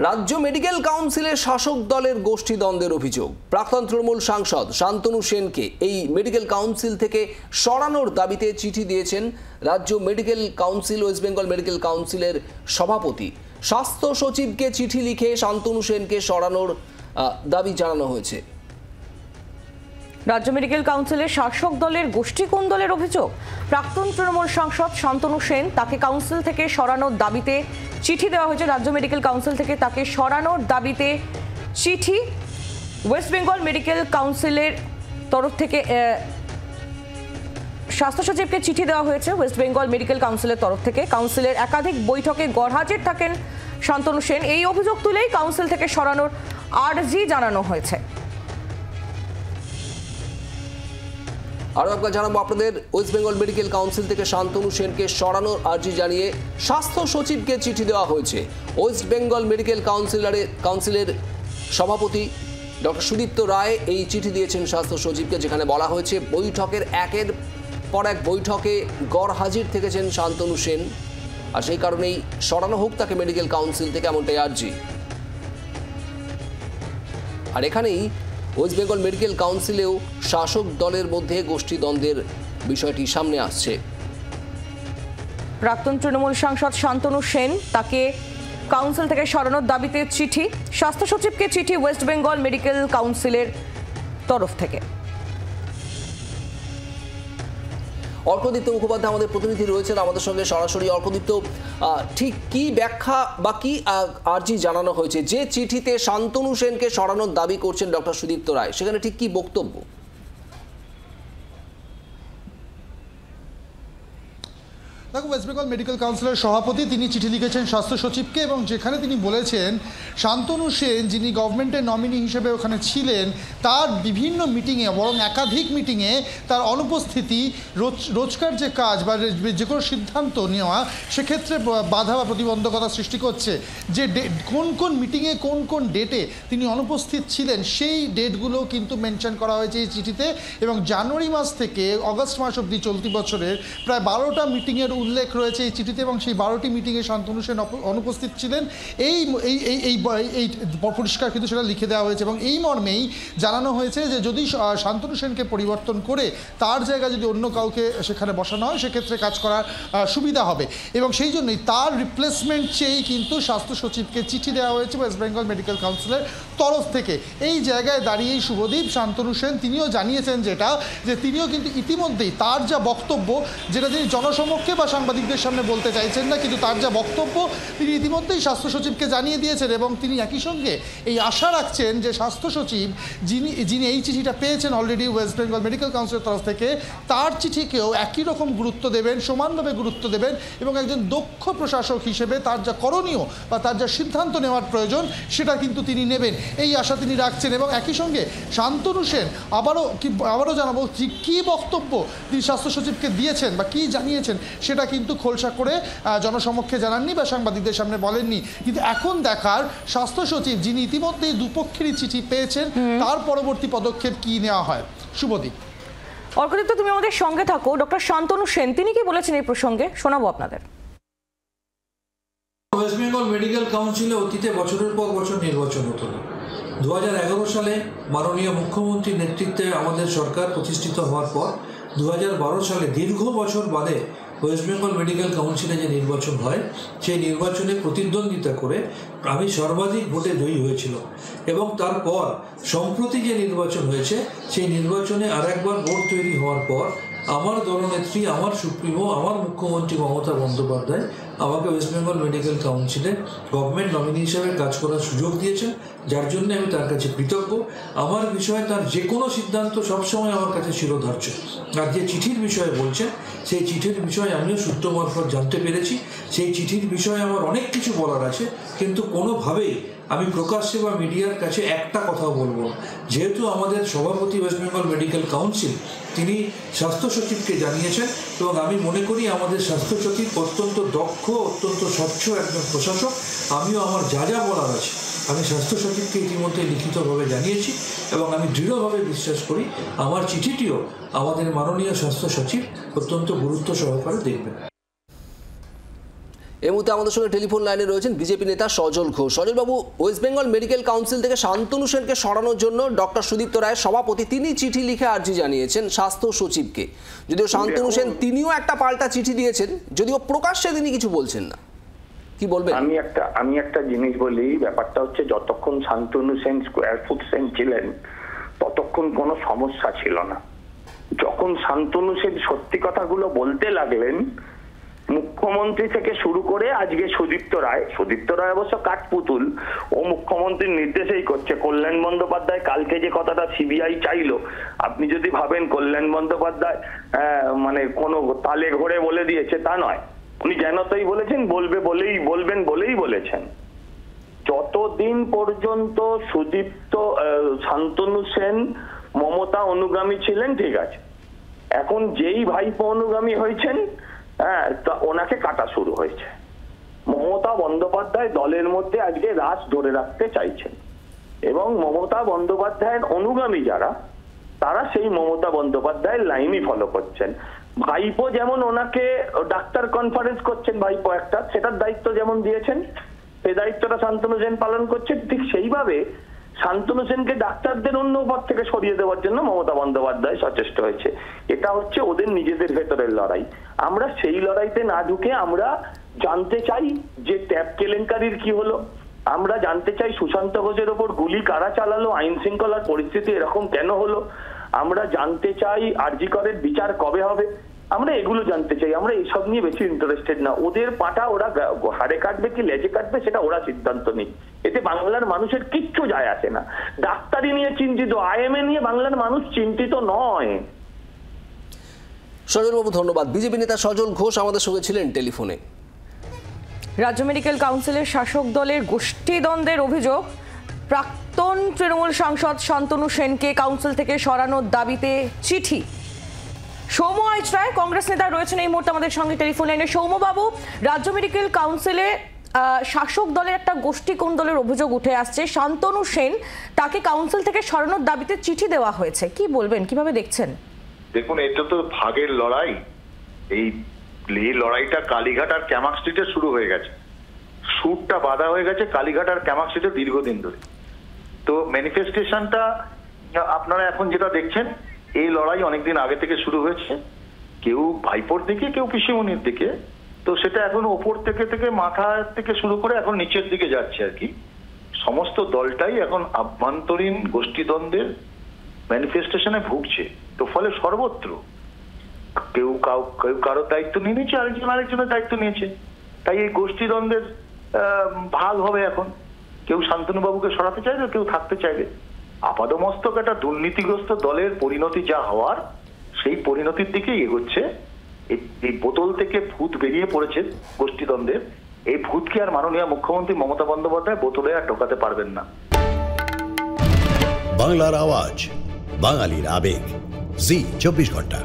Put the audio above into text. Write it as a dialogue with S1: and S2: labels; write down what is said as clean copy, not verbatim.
S1: রাজ্য মেডিকেল কাউন্সিলের শাসক দলের গোষ্ঠী দ্বন্দ্বের অভিযোগ। প্রাক্তন তৃণমূল সাংসদ শান্তনু সেনকে এই মেডিকেল কাউন্সিল থেকে সরানোর দাবিতে চিঠি দিয়েছেন রাজ্য medical council West Bengal medical কাউন্সিলের সভাপতি। স্বাস্থ্য সচিবকে চিঠি লিখে শান্তনু সেনকে সরানোর দাবি জানানো হয়েছে।
S2: রাজ্য মেডিকেল কাউন্সিলের শাসক দলের গোষ্ঠী কোন দলের অভিযোগ? প্রাক্তন তৃণমূল সাংসদ শান্তনু সেন, তাকে কাউন্সিল থেকে সরানোর দাবিতে চিঠি দেওয়া হয়েছে। রাজ্য মেডিকেল কাউন্সিল থেকে তাকে সরানোর দাবিতে চিঠি ওয়েস্ট বেঙ্গল মেডিকেল কাউন্সিলের তরফ থেকে স্বাস্থ্য সচিবকে চিঠি দেওয়া হয়েছে ওয়েস্ট বেঙ্গল মেডিকেল কাউন্সিলের তরফ থেকে। কাউন্সিলের একাধিক বৈঠকে গড়হাজির থাকেন শান্তনু সেন। এই অভিযোগ তুলেই কাউন্সিল থেকে সরানোর আর্জি জানানো হয়েছে।
S1: আরও একবার জানাবো আপনাদের, ওয়েস্ট বেঙ্গল মেডিকেল কাউন্সিল থেকে শান্তনু সেনকে সরানোর আর্জি জানিয়ে স্বাস্থ্য সচিবকে চিঠি দেওয়া হয়েছে। ওয়েস্ট বেঙ্গল মেডিকেল কাউন্সিলের সভাপতি ডক্টর সুদীপ্ত রায় এই চিঠি দিয়েছেন স্বাস্থ্য সচিবকে, যেখানে বলা হয়েছে বৈঠকের একের পর এক বৈঠকে গড়হাজির থেকেছেন শান্তনু সেন, আর সেই কারণেই সরানো হোক তাকে মেডিকেল কাউন্সিল থেকে, এমনটাই আর্জি। আর এখানেই ওয়েস্ট বেঙ্গল মেডিকেল কাউন্সিলেও শাসক দলের মধ্যে গোষ্ঠী দ্বন্দ্বের বিষয়টি সামনে আসছে।
S2: প্রাক্তন তৃণমূল সাংসদ শান্তনু সেন, তাকে কাউন্সিল থেকে সরানোর দাবিতে চিঠি, স্বাস্থ্য সচিবকে চিঠি ওয়েস্ট বেঙ্গল মেডিকেল কাউন্সিলের তরফ থেকে।
S1: অর্কদীপ্ত মুখোপাধ্যায় আমাদের প্রতিনিধি রয়েছেন আমাদের সঙ্গে সরাসরি। অর্কদীপ্ত, ঠিক কি ব্যাখ্যা বা কি আর্জি জানানো হয়েছে? যে চিঠিতে শান্তনু সেনকে সরানোর দাবি করছেন ডক্টর সুদীপ্ত রায়, সেখানে ঠিক কি বক্তব্য?
S3: দেখো, ওয়েস্ট বেঙ্গল মেডিকেল কাউন্সিলের সভাপতি তিনি চিঠি লিখেছেন স্বাস্থ্য সচিবকে, এবং যেখানে তিনি বলেছেন শান্তনু সেন, যিনি গভর্নমেন্টের নমিনি হিসেবে ওখানে ছিলেন, তার বিভিন্ন মিটিংয়ে, বরং একাধিক মিটিংয়ে তার অনুপস্থিতি রোজকার যে কাজ বা যে কোনো সিদ্ধান্ত নেওয়া, সেক্ষেত্রে বাধা বা প্রতিবন্ধকতা সৃষ্টি করছে। যে কোন কোন মিটিংয়ে কোন কোন ডেটে তিনি অনুপস্থিত ছিলেন, সেই ডেটগুলো কিন্তু মেনশন করা হয়েছে এই চিঠিতে। এবং জানুয়ারি মাস থেকে অগস্ট মাস অবধি চলতি বছরের প্রায় 12টা মিটিংয়ের উল্লেখ রয়েছে এই চিঠিতে, এবং সেই 12টি মিটিংয়ে শান্তনু সেন অনুপস্থিত ছিলেন। এই পরিষ্কার কিন্তু সেটা লিখে দেওয়া হয়েছে, এবং এই মর্মেই জানানো হয়েছে যে যদি শান্তনু সেনকে পরিবর্তন করে তার জায়গায় যদি অন্য কাউকে সেখানে বসানো হয়, সেক্ষেত্রে কাজ করার সুবিধা হবে। এবং সেই জন্যই তার রিপ্লেসমেন্ট চেয়েই কিন্তু স্বাস্থ্য সচিবকে চিঠি দেওয়া হয়েছে ওয়েস্ট বেঙ্গল মেডিকেল কাউন্সিলের তরফ থেকে। এই জায়গায় দাঁড়িয়েই শুভদীপ, শান্তনু সেন তিনিও জানিয়েছেন যে তিনিও কিন্তু ইতিমধ্যেই তার যা বক্তব্য, যেটা তিনি জনসমক্ষে বা সাংবাদিকদের সামনে বলতে চাইছেন না, কিন্তু তার যা বক্তব্য তিনি ইতিমধ্যেই স্বাস্থ্য সচিবকে জানিয়ে দিয়েছেন। এবং তিনি একই সঙ্গে এই আশা রাখছেন যে স্বাস্থ্য সচিব যিনি এই চিঠিটা পেয়েছেন অলরেডি ওয়েস্ট বেঙ্গল মেডিকেল কাউন্সিলের তরফ থেকে, তার চিঠিকেও একই রকম গুরুত্ব দেবেন, সমানভাবে গুরুত্ব দেবেন, এবং একজন দক্ষ প্রশাসক হিসেবে তার যা করণীয় বা তার যা সিদ্ধান্ত নেওয়ার প্রয়োজন সেটা কিন্তু তিনি নেবেন, এই আশা তিনি রাখছেন। এবং একই সঙ্গে শান্তনু সেন আবারও জানাবো কী বক্তব্য তিনি স্বাস্থ্য সচিবকে দিয়েছেন বা কী জানিয়েছেন, সেটা কিন্তু খোলসা করে জনসমক্ষে জানাননি বা সাংবাদিকদের সামনে বলেননি। কিন্তু এখন দেখার স্বাস্থ্য সচিব, যিনি ইতিমধ্যেই দুপক্ষেরই চিঠি পেয়েছেন, তার পরবর্তী পদক্ষেপ কি নেওয়া হয়। শুভদীপ।
S2: অর্কদীপ্ত, তুমি আমাদের সঙ্গে থাকো। ডক্টর শান্তনু সেন তিনি কি বলেছেন এই প্রসঙ্গে, শোনাবো আপনাদের।
S4: ওয়েস্ট বেঙ্গল মেডিকেল কাউন্সিলে অতীতে বছরের পর বছর নির্বাচন হতো না। 2011 সালে মাননীয় মুখ্যমন্ত্রীর নেতৃত্বে আমাদের সরকার প্রতিষ্ঠিত হওয়ার পর 2012 সালে দীর্ঘ বছর বাদে ওয়েস্ট বেঙ্গল মেডিকেল কাউন্সিলে যে নির্বাচন হয়, সেই নির্বাচনে প্রতিদ্বন্দ্বিতা করে আমি সর্বাধিক ভোটে জয়ী হয়েছিল। এবং তারপর সম্প্রতি যে নির্বাচন হয়েছে, সেই নির্বাচনে আরেকবার ভোট তৈরি হওয়ার পর আমার দলনেত্রী, আমার সুপ্রিমো, আমার মুখ্যমন্ত্রী মমতা বন্দ্যোপাধ্যায় আমাকে ওয়েস্ট বেঙ্গল মেডিকেল কাউন্সিলে গভর্নমেন্ট নমিনি হিসাবে কাজ করার সুযোগ দিয়েছেন, যার জন্য আমি তার কাছে কৃতজ্ঞ। আমার বিষয়ে তার যে কোনো সিদ্ধান্ত সবসময় আমার কাছে শিরোধার্য। আর যে চিঠির বিষয়ে বলছেন, সেই চিঠির বিষয়ে আমিও সূত্র মারফত জানতে পেরেছি। সেই চিঠির বিষয়ে আমার অনেক কিছু বলার আছে, কিন্তু কোনোভাবেই আমি প্রকাশ্যে বা মিডিয়ার কাছে একটা কথাও বলবো না। যেহেতু আমাদের সভাপতি ওয়েস্ট বেঙ্গল মেডিকেল কাউন্সিল, তিনি স্বাস্থ্য সচিবকে জানিয়েছেন, এবং আমি মনে করি আমাদের স্বাস্থ্য সচিব অত্যন্ত দক্ষ, অত্যন্ত স্বচ্ছ একজন প্রশাসক। আমিও আমার যা যা বলার আছে আমি স্বাস্থ্য সচিবকে ইতিমধ্যে লিখিতভাবে জানিয়েছি, এবং আমি দৃঢ়ভাবে বিশ্বাস করি আমার চিঠিটিও আমাদের মাননীয় স্বাস্থ্য সচিব অত্যন্ত গুরুত্ব সহকারে দেখবেন।
S1: এই মুহূর্তে আমাদের সঙ্গে টেলিফোন লাইনে রয়েছেন বিজেপি নেতা সজল ঘোষ। সজলবাবু, ওয়েস্ট বেঙ্গল মেডিকেল কাউন্সিল থেকে শান্তনু সেনকে সরানোর জন্য ডক্টর সুদীপ্ত রায়ের সভাপতি তিনি চিঠি লিখে আর্জি জানিয়েছেন স্বাস্থ্য সচিবকে। যদিও শান্তনু সেন তিনিও একটা পাল্টা চিঠি দিয়েছেন, যদিও প্রকাশ্যে তিনি কিছু বলছেন না। কি বলবেন?
S5: আমি একটা জিনিস বলি, ব্যাপারটা হচ্ছে যতক্ষণ শান্তনু সেন স্কোয়ার ফুট সেন ছিলেন ততক্ষণ কোনো সমস্যা ছিল না। যখন শান্তনু সেন সত্যি কথাগুলো বলতে লাগলেন, মুখ্যমন্ত্রী থেকে শুরু করে আজকে সুদীপ্ত রায় অবশ্য কাঠপুতুল, ও মুখ্যমন্ত্রীর নির্দেশেই করছে। কল্যাণ বন্দ্যোপাধ্যায় কালকে যে কথাটা সিবিআই চাইলো, আপনি যদি ভাবেন কল্যাণ বন্দ্যোপাধ্যায় মানে কোনো তালে ঘরে বলে দিয়েছে, তা নয়। উনি জ্ঞানতই বলেছেন, বলবেন বলেই বলেছেন। যতদিন পর্যন্ত শান্তনু সেন মমতা অনুগামী ছিলেন ঠিক আছে, এখন যেই ভাইপো অনুগামী হয়েছেন তা ওনাকে কাটা শুরু হয়েছে। মমতা বন্দ্যোপাধ্যায় দলের মধ্যে আজকে রাজ ধরে রাখতে চাইছেন, এবং মমতা বন্দ্যোপাধ্যায়ের অনুগামী যারা, তারা সেই মমতা বন্দ্যোপাধ্যায়ের লাইনই ফলো করছেন। ভাইপো যেমন ওনাকে ডাক্তার কনফারেন্স করছেন, ভাইপো একটা, সেটার দায়িত্ব যেমন দিয়েছেন, সেই দায়িত্বটা শান্তনু সেন পালন করছেন। ঠিক সেইভাবে শান্তনু সেনকে ডাক্তারদের অন্য পদ থেকে সরিয়ে দেওয়ার জন্য মমতা বন্দ্যোপাধ্যায় সচেষ্ট হয়েছে। এটা হচ্ছে ওদের নিজেদের ভেতরের লড়াই। আমরা সেই লড়াইতে না ঢুকে আমরা জানতে চাই যে ট্যাব কেলেঙ্কারির কি হলো, আমরা জানতে চাই সুশান্ত ঘোষের ওপর গুলি কারা চালালো, আইন শৃঙ্খলার পরিস্থিতি এরকম কেন হলো, আমরা জানতে চাই আরজি করের বিচার কবে হবে, আমরা এগুলো জানতে চাই। আমরা এইসব নিয়ে বেশি ইন্টারেস্টেড না। ওদের পাটা ওরা হাড়ে কাটবে কি লেজে কাটবে সেটা ওরা সিদ্ধান্ত নেই, এতে বাংলার মানুষের কিচ্ছু যায় আসে না। ডাক্তারি নিয়ে চিন্তিত, আইএমএ নিয়ে বাংলার মানুষ চিন্তিত নয়।
S1: সজলবাবু ধন্যবাদ। বিজেপি নেতা সজল ঘোষ আমাদের সঙ্গে ছিলেন টেলিফোনে।
S2: রাজ্য মেডিকেল কাউন্সিলের শাসক দলের গোষ্ঠীদ্বন্দ্বের অভিযোগ, প্রাক্তন তৃণমূল সাংসদ শান্তনু সেনকে কাউন্সিল থেকে সরানোর দাবিতে চিঠি। সৌম্য আইচরায় কংগ্রেস নেতা রয়েছেন এই মুহূর্তে আমাদের সঙ্গে টেলিফোন লাইনে। সৌম্যবাবু, রাজ্য মেডিকেল কাউন্সিলে শাসক দলের একটা গোষ্ঠী কোন্দলের অভিযোগ উঠে আসছে। শান্তনু সেন তাকে কাউন্সিল থেকে সরানোর দাবিতে চিঠি দেওয়া হয়েছে, কি বলবেন, কিভাবে দেখছেন?
S6: দেখুন, এটা তো ভাগের লড়াই। এই লড়াইটা কালীঘাট আর ক্যামাক স্ট্রিটে শুরু হয়ে গেছে, সুরটা বাঁধা হয়ে গেছে কালীঘাট আর ক্যামাক স্ট্রিটে দীর্ঘদিন ধরে। তো ম্যানিফেস্টেশনটা আপনারা এখন যেটা দেখছেন, এই লড়াই অনেকদিন আগে থেকে শুরু হয়েছে, কেউ ভাইপোর দিকে, কেউ পিসিমনির দিকে। তো সেটা এখন ওপর থেকে মাথা থেকে শুরু করে এখন নিচের দিকে যাচ্ছে আর কি। সমস্ত দলটাই এখন আভ্যন্তরীণ গোষ্ঠীদ্বন্দ্বের ম্যানিফেস্টেশনে ভুগছে। তো ফলে সর্বত্র কেউ কারোর দায়িত্ব নিয়ে নিয়েছে, আরেকজনের দায়িত্ব নিয়েছে। তাই এই গোষ্ঠীদ্বন্দ্বের ভাগ হবে এখন। কেউ শান্তনুবাবুকে সরাতে চাইবে, কেউ থাকতে চাইবে। আপাদমস্তক একটা দুর্নীতিগ্রস্ত দলের পরিণতি যা হওয়ার, সেই পরিণতির দিকেই এগোচ্ছে। এই বোতল থেকে ভূত বেরিয়ে পড়েছে গোষ্ঠীদ্বন্দ্বের। এই ভূতকে আর মাননীয় মুখ্যমন্ত্রী মমতা বন্দ্যোপাধ্যায় বোতলে আর ঢোকাতে পারবেন না।
S7: বাংলার আওয়াজ, বাঙালির আবেগ, জি 24 ঘন্টা।